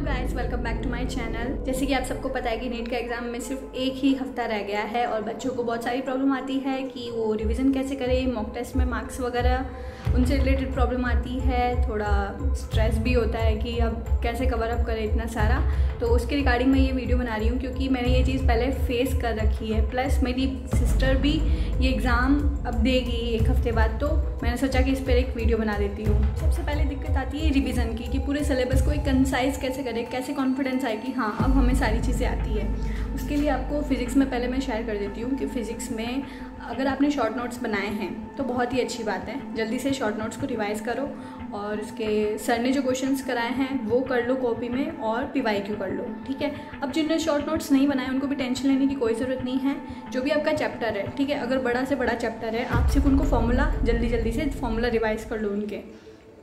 Guys, welcome back to my channel. जैसे कि आप सबको पता है कि नीट का एग्जाम में सिर्फ एक ही हफ्ता रह गया है और बच्चों को बहुत सारी प्रॉब्लम आती है कि वो रिवीजन कैसे करें, मॉक टेस्ट में मार्क्स वगैरह उनसे रिलेटेड प्रॉब्लम आती है, थोड़ा स्ट्रेस भी होता है कि अब कैसे कवर अप करें इतना सारा। तो उसके रिगार्डिंग मैं ये वीडियो बना रही हूँ क्योंकि मैंने ये चीज़ पहले फेस कर रखी है, प्लस मेरी सिस्टर भी ये एग्ज़ाम अब देगी एक हफ्ते बाद, तो मैंने सोचा कि इस पर एक वीडियो बना देती हूँ। सबसे पहले दिक्कत आती है रिवीजन की कि पूरे सिलेबस को एक कंसाइज कैसे करें, कैसे कॉन्फिडेंस आए कि हाँ अब हमें सारी चीज़ें आती है। उसके लिए आपको फिज़िक्स में पहले मैं शेयर कर देती हूँ कि फ़िज़िक्स में अगर आपने शॉर्ट नोट्स बनाए हैं तो बहुत ही अच्छी बात है, जल्दी से शॉर्ट नोट्स को रिवाइज़ करो और उसके सर ने जो क्वेश्चंस कराए हैं वो कर लो कॉपी में और PYQ कर लो, ठीक है। अब जिन्होंने शॉर्ट नोट्स नहीं बनाए उनको भी टेंशन लेने की कोई ज़रूरत नहीं है। जो भी आपका चैप्टर है, ठीक है, अगर बड़ा से बड़ा चैप्टर है, आप सिर्फ उनको फॉर्मूला जल्दी से फॉर्मूला रिवाइज़ कर लो। उनके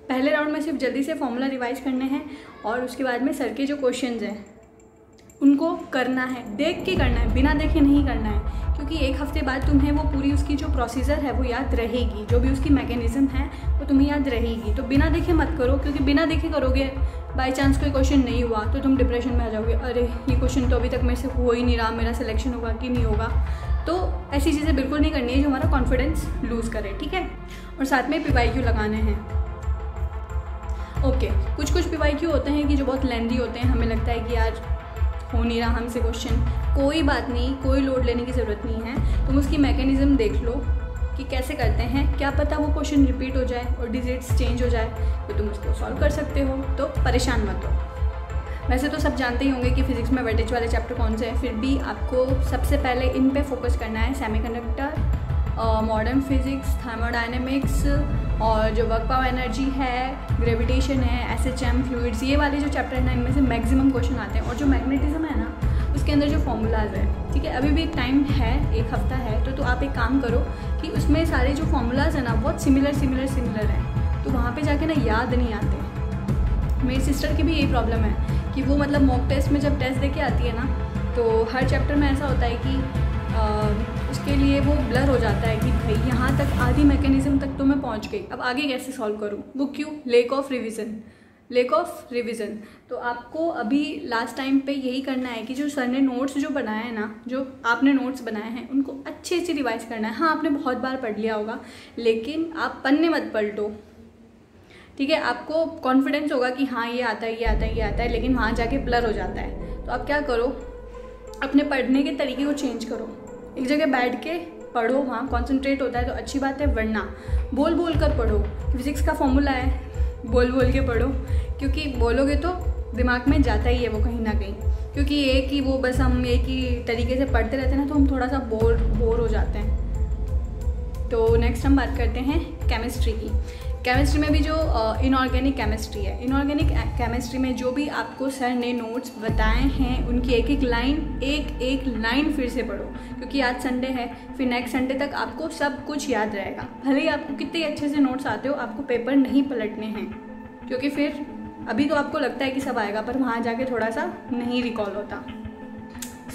पहले राउंड में सिर्फ जल्दी से फॉर्मूला रिवाइज़ करने हैं और उसके बाद में सर के जो क्वेश्चंस हैं उनको करना है, देख के करना है, बिना देखे नहीं करना है, क्योंकि एक हफ्ते बाद तुम्हें वो पूरी उसकी जो प्रोसीजर है वो याद रहेगी, जो भी उसकी मैकेनिज़्म है वो तुम्हें याद रहेगी। तो बिना देखे मत करो, क्योंकि बिना देखे करोगे बाई चांस कोई क्वेश्चन नहीं हुआ तो तुम डिप्रेशन में आ जाओगे, अरे ये क्वेश्चन तो अभी तक मेरे से हो ही नहीं रहा, मेरा सिलेक्शन होगा कि नहीं होगा। तो ऐसी चीज़ें बिल्कुल नहीं करनी है जो हमारा कॉन्फिडेंस लूज़ करे, ठीक है। और साथ में PYQ लगाने हैं। ओके, कुछ PYQ होते हैं कि जो बहुत लेंदी होते हैं, हमें लगता है कि यार हो नहीं रहा हमसे क्वेश्चन, कोई बात नहीं, कोई लोड लेने की ज़रूरत नहीं है। तुम उसकी मैकेनिज़्म देख लो कि कैसे करते हैं, क्या पता वो क्वेश्चन रिपीट हो जाए और डिजिट्स चेंज हो जाए तो तुम उसको सॉल्व कर सकते हो, तो परेशान मत हो। वैसे तो सब जानते ही होंगे कि फिज़िक्स में वेटेज वाले चैप्टर कौन से हैं, फिर भी आपको सबसे पहले इन पे फोकस करना है। सेमीकंडक्टर, मॉडर्न फिज़िक्स, थर्मोडायनेमिक्स और जो वर्क पावर एनर्जी है, ग्रेविटेशन है, SHM, फ्लूइड्स, ये वाले जो चैप्टर हैं ना, इनमें से मैक्सिमम क्वेश्चन आते हैं। और जो मैग्नेटिज्म है ना, उसके अंदर जो फॉर्मूलाज है, ठीक है, अभी भी टाइम है, एक हफ्ता है, तो आप एक काम करो कि उसमें सारे जो फॉर्मूलाज हैं ना बहुत सिमिलर हैं, तो वहाँ पे जाके ना याद नहीं आते। मेरी सिस्टर की भी यही प्रॉब्लम है कि वो मतलब मॉक टेस्ट में जब टेस्ट दे के आती है ना, तो हर चैप्टर में ऐसा होता है कि उसके लिए वो ब्लर हो जाता है कि भाई यहाँ तक आधी मैकेनिज़्म तक तो मैं पहुँच गई, अब आगे कैसे सॉल्व करूँ। वो क्यों? Lake of revision. तो आपको अभी लास्ट टाइम पे यही करना है कि जो सर ने नोट्स जो बनाए हैं ना, जो आपने नोट्स बनाए हैं उनको अच्छे से रिवाइज़ करना है। हाँ, आपने बहुत बार पढ़ लिया होगा, लेकिन आप पन्ने मत पलटो, ठीक है। आपको कॉन्फिडेंस होगा कि हाँ ये आता है, लेकिन वहाँ जाके ब्लर हो जाता है। तो आप क्या करो, अपने पढ़ने के तरीके को चेंज करो, एक जगह बैठ के पढ़ो, वहाँ कॉन्सेंट्रेट होता है तो अच्छी बात है, वरना बोल कर पढ़ो। फिज़िक्स का फॉर्मूला है, बोल के पढ़ो, क्योंकि बोलोगे तो दिमाग में जाता ही है वो कहीं ना कहीं, क्योंकि एक ही वो बस हम एक ही तरीके से पढ़ते रहते हैं ना, तो हम थोड़ा सा बोर हो जाते हैं। तो नेक्स्ट हम बात करते हैं केमिस्ट्री की। केमिस्ट्री में भी जो इनऑर्गेनिक केमिस्ट्री है, इनऑर्गेनिक केमिस्ट्री में जो भी आपको सर ने नोट्स बताए हैं उनकी एक एक लाइन फिर से पढ़ो, क्योंकि आज संडे है, फिर नेक्स्ट संडे तक आपको सब कुछ याद रहेगा। भले ही आपको कितने अच्छे से नोट्स आते हो, आपको पेपर नहीं पलटने हैं, क्योंकि फिर अभी तो आपको लगता है कि सब आएगा, पर वहाँ जाके थोड़ा सा नहीं रिकॉल होता।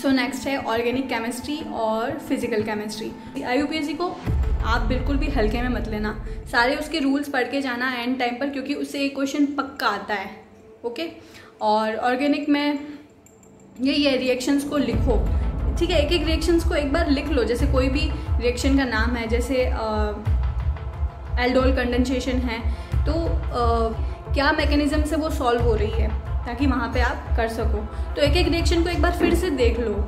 सो नेक्स्ट है ऑर्गेनिक केमिस्ट्री और फिजिकल केमिस्ट्री। IUPAC को आप बिल्कुल भी हल्के में मत लेना, सारे उसके रूल्स पढ़ के जाना एंड टाइम पर, क्योंकि उससे एक क्वेश्चन पक्का आता है, ओके। और ऑर्गेनिक में यही है, रिएक्शंस को लिखो, ठीक है, एक रिएक्शंस को एक बार लिख लो। जैसे कोई भी रिएक्शन का नाम है, जैसे एल्डोल कंडेंसेशन है, तो क्या मैकेनिज्म से वो सॉल्व हो रही है, ताकि वहाँ पे आप कर सको। तो एक रिएक्शन को एक बार फिर से देख लो,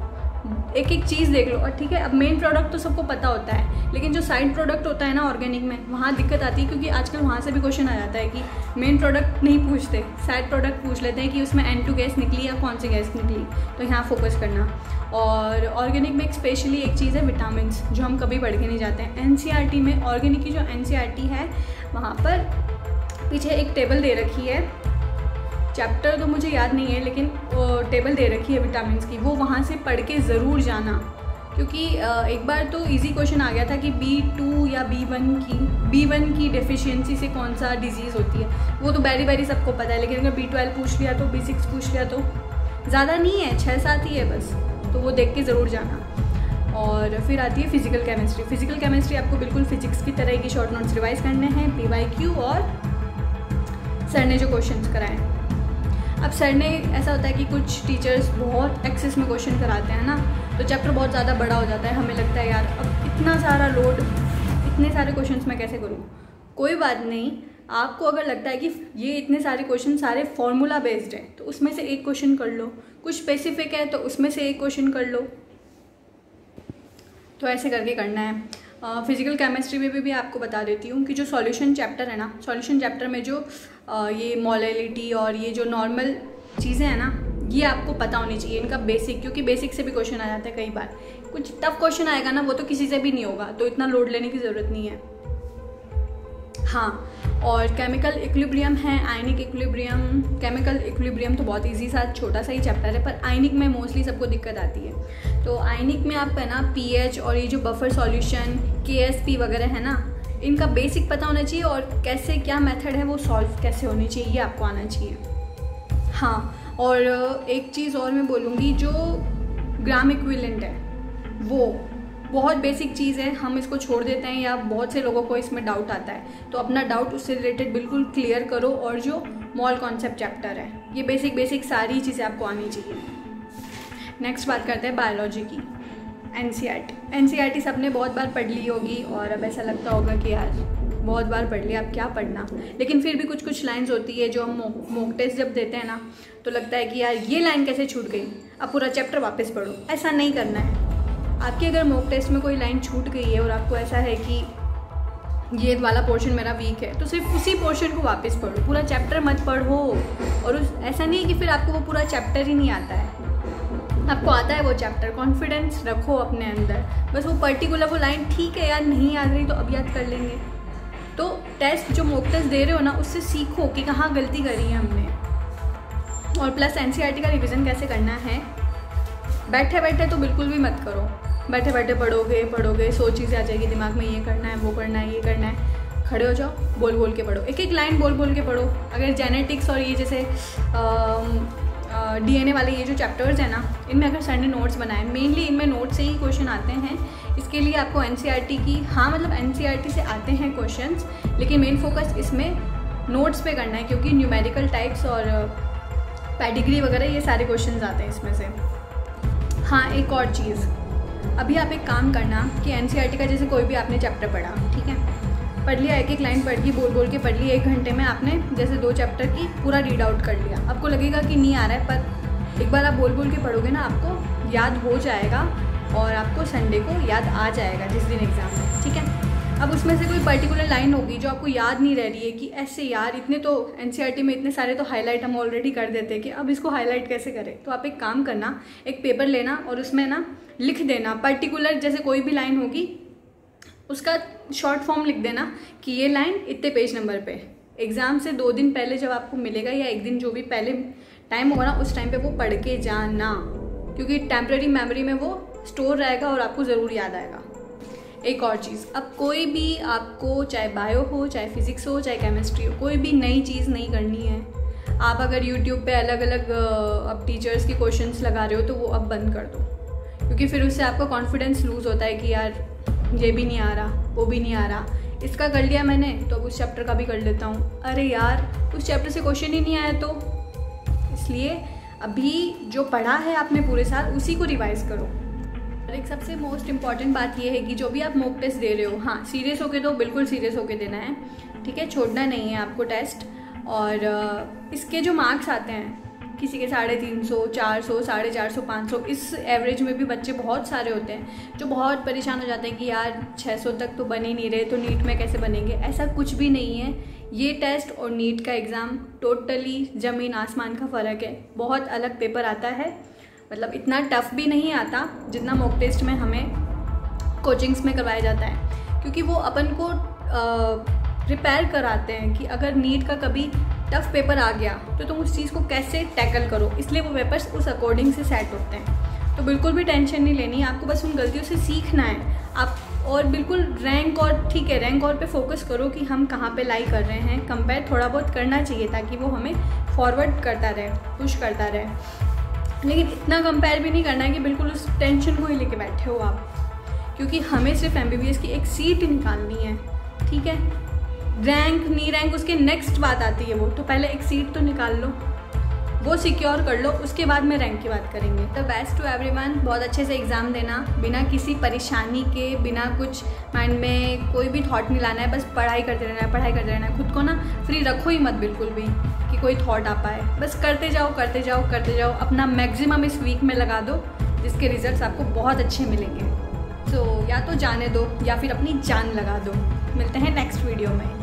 एक चीज़ देख लो। और ठीक है, अब मेन प्रोडक्ट तो सबको पता होता है, लेकिन जो साइड प्रोडक्ट होता है ना ऑर्गेनिक में, वहाँ दिक्कत आती है, क्योंकि आजकल वहाँ से भी क्वेश्चन आ जाता है कि मेन प्रोडक्ट नहीं पूछते, साइड प्रोडक्ट पूछ लेते हैं कि उसमें N2 गैस निकली या कौन सी गैस निकली। तो यहाँ फोकस करना। और ऑर्गेनिक में स्पेशली एक चीज़ है विटामिन, जो हम कभी पढ़ के नहीं जाते हैं। NCERT में ऑर्गेनिक की जो NCERT है, वहाँ पर पीछे एक टेबल दे रखी है, चैप्टर तो मुझे याद नहीं है, लेकिन टेबल दे रखी है विटामिन्स की, वो वहाँ से पढ़ के ज़रूर जाना, क्योंकि एक बार तो इजी क्वेश्चन आ गया था कि B2 या B1 की डेफिशिएंसी से कौन सा डिजीज़ होती है। वो तो बैरी सबको पता है, लेकिन अगर B12 पूछ लिया तो B6 पूछ लिया तो ज़्यादा नहीं है, 6-7 ही है बस, तो वो देख के ज़रूर जाना। और फिर आती है फिजिकल केमिस्ट्री। फिजिकल केमिस्ट्री आपको बिल्कुल फिजिक्स की तरह की शॉर्ट नोट्स रिवाइज करने हैं, PYQ और सर ने जो क्वेश्चंस कराए। अब सर ने ऐसा होता है कि कुछ टीचर्स बहुत एक्सेस में क्वेश्चन कराते हैं ना, तो चैप्टर बहुत ज़्यादा बड़ा हो जाता है, हमें लगता है यार अब इतना सारा लोड, इतने सारे क्वेश्चंस मैं कैसे करूँ। कोई बात नहीं, आपको अगर लगता है कि ये इतने सारे क्वेश्चन सारे फॉर्मूला बेस्ड हैं तो उसमें से एक क्वेश्चन कर लो, कुछ स्पेसिफिक है तो उसमें से एक क्वेश्चन कर लो, तो ऐसे करके करना है। फिजिकल केमिस्ट्री में भी आपको बता देती हूँ कि जो सॉल्यूशन चैप्टर है ना, सॉल्यूशन चैप्टर में जो ये मोलैलिटी और ये जो नॉर्मल चीज़ें हैं ना, ये आपको पता होनी चाहिए, इनका बेसिक, क्योंकि बेसिक से भी क्वेश्चन आ जाता है कई बार। कुछ टफ क्वेश्चन आएगा ना, वो तो किसी से भी नहीं होगा, तो इतना लोड लेने की ज़रूरत नहीं है। हाँ, और केमिकल इक्विलिब्रियम है, आयनिक इक्विलिब्रियम। केमिकल इक्विलिब्रियम तो बहुत इजी सा छोटा सा ही चैप्टर है, पर आयनिक में मोस्टली सबको दिक्कत आती है। तो आयनिक में आपका ना पीएच और ये जो बफर सॉल्यूशन केएसपी वगैरह है ना, इनका बेसिक पता होना चाहिए, और कैसे क्या मेथड है वो सॉल्व कैसे होनी चाहिए ये आपको आना चाहिए। हाँ, और एक चीज़ और मैं बोलूँगी, जो ग्राम इक्विवेलेंट है वो बहुत बेसिक चीज़ है, हम इसको छोड़ देते हैं या बहुत से लोगों को इसमें डाउट आता है, तो अपना डाउट उससे रिलेटेड बिल्कुल क्लियर करो। और जो मॉल कॉन्सेप्ट चैप्टर है, ये बेसिक सारी चीज़ें आपको आनी चाहिए। नेक्स्ट बात करते हैं बायोलॉजी की। एनसीईआरटी सबने बहुत बार पढ़ ली होगी, और अब ऐसा लगता होगा कि यार बहुत बार पढ़ लिया, अब क्या पढ़ना। लेकिन फिर भी कुछ लाइन्स होती है जो हम मॉक टेस्ट जब देते हैं ना, तो लगता है कि यार ये लाइन कैसे छूट गई, अब पूरा चैप्टर वापस पढ़ो। ऐसा नहीं करना है। आपकी अगर मॉक टेस्ट में कोई लाइन छूट गई है और आपको ऐसा है कि ये वाला पोर्शन मेरा वीक है, तो सिर्फ उसी पोर्शन को वापस पढ़ो, पूरा चैप्टर मत पढ़ो। और ऐसा नहीं है कि फिर आपको वो पूरा चैप्टर ही नहीं आता है, आपको आता है वो चैप्टर, कॉन्फिडेंस रखो अपने अंदर, बस वो पर्टिकुलर वो लाइन ठीक है यार नहीं याद रही तो अब याद कर लेंगे। तो टेस्ट जो मॉक टेस्ट दे रहे हो ना, उससे सीखो कि कहाँ गलती करी है हमने। और प्लस एनसीईआरटी का रिवीजन कैसे करना है, बैठे बैठे तो बिल्कुल भी मत करो। बैठे बैठे पढ़ोगे 100 चीज़ें आ जाएगी दिमाग में, ये करना है वो करना है ये करना है। खड़े हो जाओ, बोल के पढ़ो, एक लाइन बोल के पढ़ो। अगर जेनेटिक्स और ये जैसे डीएनए वाले ये जो चैप्टर्स हैं ना, इनमें अगर सर ने नोट्स बनाए, मेनली इनमें नोट से ही क्वेश्चन आते हैं। इसके लिए आपको एनसीईआरटी की, हाँ मतलब एनसीईआरटी से आते हैं क्वेश्चंस, लेकिन मेन फोकस इसमें नोट्स पे करना है, क्योंकि न्यूमेरिकल टाइप्स और पेडिग्री वगैरह ये सारे क्वेश्चंस आते हैं इसमें से। हाँ, एक और चीज़, अभी आप एक काम करना कि एनसीईआरटी का जैसे कोई भी आपने चैप्टर पढ़ा, ठीक है, पढ़ लिया, एक लाइन पढ़ ली, बोल के पढ़ ली, 1 घंटे में आपने जैसे 2 चैप्टर की पूरा रीड आउट कर लिया। आपको लगेगा कि नहीं आ रहा है, पर एक बार आप बोल के पढ़ोगे ना, आपको याद हो जाएगा और आपको संडे को याद आ जाएगा जिस दिन एग्ज़ाम है, ठीक है। अब उसमें से कोई पर्टिकुलर लाइन होगी जो आपको याद नहीं रह रही है कि ऐसे यार इतने तो एनसीईआरटी में इतने सारे तो हाईलाइट हम ऑलरेडी कर देते हैं कि अब इसको हाईलाइट कैसे करें। तो आप एक काम करना, एक पेपर लेना और उसमें ना लिख देना पर्टिकुलर, जैसे कोई भी लाइन होगी उसका शॉर्ट फॉर्म लिख देना कि ये लाइन इतने पेज नंबर पे। एग्ज़ाम से 2 दिन पहले जब आपको मिलेगा या 1 दिन जो भी पहले टाइम होगा ना, उस टाइम पे वो पढ़ के जाना, क्योंकि टेम्पररी मेमोरी में वो स्टोर रहेगा और आपको ज़रूर याद आएगा। एक और चीज़, अब कोई भी आपको चाहे बायो हो, चाहे फिजिक्स हो, चाहे केमिस्ट्री हो, कोई भी नई चीज़ नहीं करनी है। आप अगर यूट्यूब पे अलग अलग अब टीचर्स के क्वेश्चंस लगा रहे हो तो वो अब बंद कर दो, क्योंकि फिर उससे आपका कॉन्फिडेंस लूज़ होता है कि यार ये भी नहीं आ रहा, वो भी नहीं आ रहा, इसका कर लिया मैंने तो अब उस चैप्टर का भी कर लेता हूँ, अरे यार उस चैप्टर से क्वेश्चन ही नहीं आया। तो इसलिए अभी जो पढ़ा है आपने पूरे साल उसी को रिवाइज़ करो। और एक सबसे मोस्ट इम्पॉर्टेंट बात ये है कि जो भी आप मॉक टेस्ट दे रहे हो, हाँ सीरियस होके दो, बिल्कुल सीरियस होके देना है, ठीक है, छोड़ना नहीं है आपको टेस्ट। और इसके जो मार्क्स आते हैं, किसी के 350, 400, 450, 500, इस एवरेज में भी बच्चे बहुत सारे होते हैं जो बहुत परेशान हो जाते हैं कि यार 600 तक तो बन ही नहीं रहे, तो नीट में कैसे बनेंगे। ऐसा कुछ भी नहीं है, ये टेस्ट और नीट का एग्ज़ाम टोटली ज़मीन आसमान का फ़र्क है। बहुत अलग पेपर आता है, मतलब इतना टफ भी नहीं आता जितना मॉक टेस्ट में हमें कोचिंग्स में करवाया जाता है, क्योंकि वो अपन को प्रिपेयर कराते हैं कि अगर नीट का कभी टफ पेपर आ गया तो तुम उस चीज़ को कैसे टैकल करो, इसलिए वो पेपर्स उस अकॉर्डिंग से सेट होते हैं। तो बिल्कुल भी टेंशन नहीं लेनी, आपको बस उन गलतियों से सीखना है आप, और बिल्कुल रैंक और ठीक है रैंक और पे फोकस करो कि हम कहाँ पे लाई कर रहे हैं। कंपेयर थोड़ा बहुत करना चाहिए ताकि वो हमें फॉरवर्ड करता रहे, पुश करता रहे, लेकिन इतना कंपेयर भी नहीं करना है कि बिल्कुल उस टेंशन को ही लेके बैठे हो आप, क्योंकि हमें सिर्फ MBBS की एक सीट निकालनी है, ठीक है। रैंक नहीं रैंक उसके नेक्स्ट बात आती है वो, तो पहले एक सीट तो निकाल लो, वो सिक्योर कर लो, उसके बाद में रैंक की बात करेंगे। द बेस्ट टू एवरीवन, बहुत अच्छे से एग्ज़ाम देना, बिना किसी परेशानी के, बिना कुछ माइंड में कोई भी थॉट नहीं लाना है, बस पढ़ाई करते रहना है, पढ़ाई करते रहना है। खुद को ना फ्री रखो ही मत बिल्कुल भी कि कोई थॉट आ पाए, बस करते जाओ करते जाओ करते जाओ, अपना मैक्सिमम इस वीक में लगा दो, जिसके रिजल्ट्स आपको बहुत अच्छे मिलेंगे। तो या तो जाने दो या फिर अपनी जान लगा दो। मिलते हैं नेक्स्ट वीडियो में।